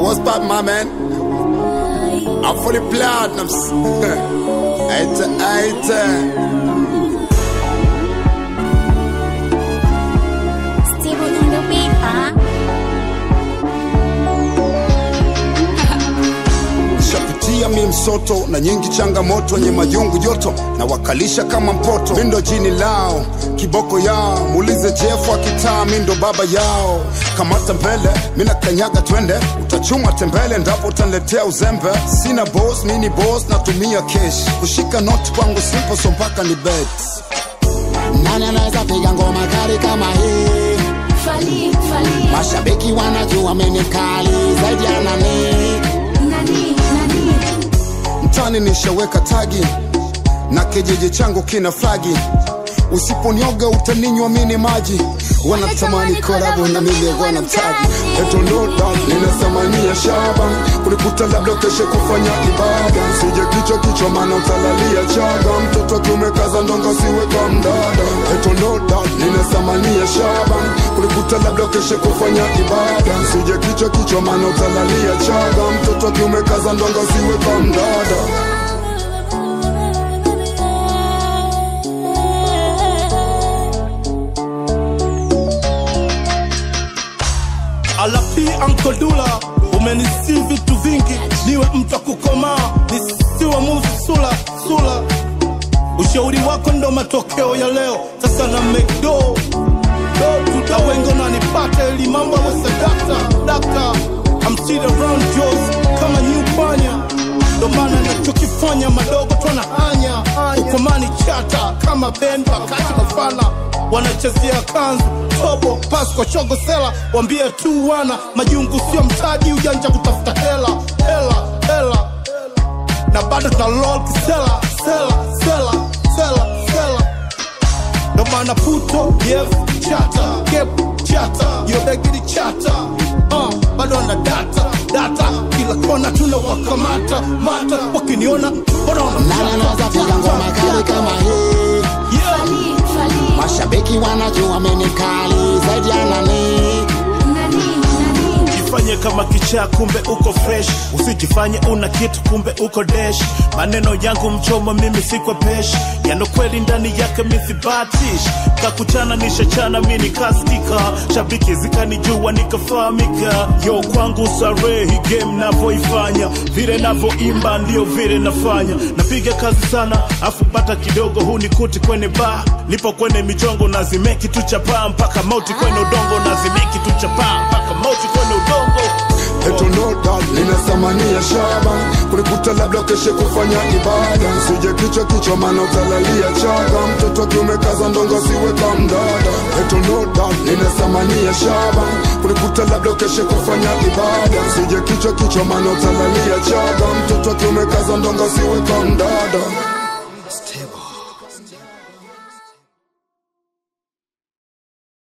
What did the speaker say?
what's up, my man? I'm fully platinums. Steve on the beat, huh? Shapitia mi msoto na nyingi changamoto nye majungu joto na wakalisha kama mpoto. Mindo jini lao, kiboko yao, muulize Jeff wa kitaa, mindo baba yao. Kamata mbele, mina kanyaga twende, utachuma tembele ndapo utaniletea uzembe. Sina boss, nini boss, natumia cash. Kushika noti kwangu simple so mpaka ni bet. Nani anaweza piga ngoma kali kama hii? Fali. Mashabiki wanajua mimi kali zaidi ya nani? Mtani nishaweka tagi na kijiji changu kina flagi. Usiponioga utaninywa mini maji. Wanatamani collabo na mimi wanamtagi. Eto no doubt ninasamania shaba. Kulikuta labda keshe kufanya ibada. Sije kichwa maana utalalia chaga. Mtoto kiumekaza ndonga siwe kwa mdada. Eto no doubt ninasamania shaba. Kulikuta labda keshe kufanya ibada. Sije kichwa maana utalalia chaga. Mtoto kiumekaza ndonga siwe kwa mdada. Alapi Uncle Dula, umenisi vitu vingi, niwe mtu kukoma, nisiwe muzi sula. Ushauri wako ndo matokeo ya leo, sasa na make do tuta wengo na nipate ili mambo wese dakta. I'm still around yours, kama nyupanya, ndo maana nachokifanya madogo tuana hanya. Ukomani chata, kama bend wakati mafana, wanachezea kanzu tobo, pasko, chogo, sela. Wambie tu wana, majungu sio mtaji, ujanja kutafuta hela. Na bado na lol kisela, sela. Ndo maana puto, yes, chata, kep, chata, yobegiri chata. Bado na data, kila kona tuna wakamata, wakiniona, nani anaweza piga ngoma kali kama hii? Fali. Mashabiki wanajua mimi kali zaidi ya nani? Jifanye kama kichaa kumbe uko fresh, usijifanye una kitu kumbe uko dash. Maneno yangu mchomo mimi sikwa pesh, yano kweli ndani yake mithibatish. Kakuchana nishachana mini kaskika, shabiki zikanijua nikafahamika. Yo kwangu sare hii game navoifanya, vile navoimba ndio vile nafanya. Napiga kazi sana, afu bata kidogo hunikuti kwenye bar. Nipo kwenye michongo nazimeki tu chapa mpaka mauti kwenye udongo, nazimeki tu chapa mpaka mauti kwenye udongo. Eto no doubt ninasamania shaba. Kulikuta labda keshe kufanya ibada. Sije kichwa maana utalalia chaga. Mtoto kiumekaza ndonga siwe kwa mdada. Eto no doubt ninasamania shaba. Kulikuta labda keshe kufanya ibada. Sije kichwa maana utalalia chaga. Mtoto kiumekaza ndonga siwe kwa mdada.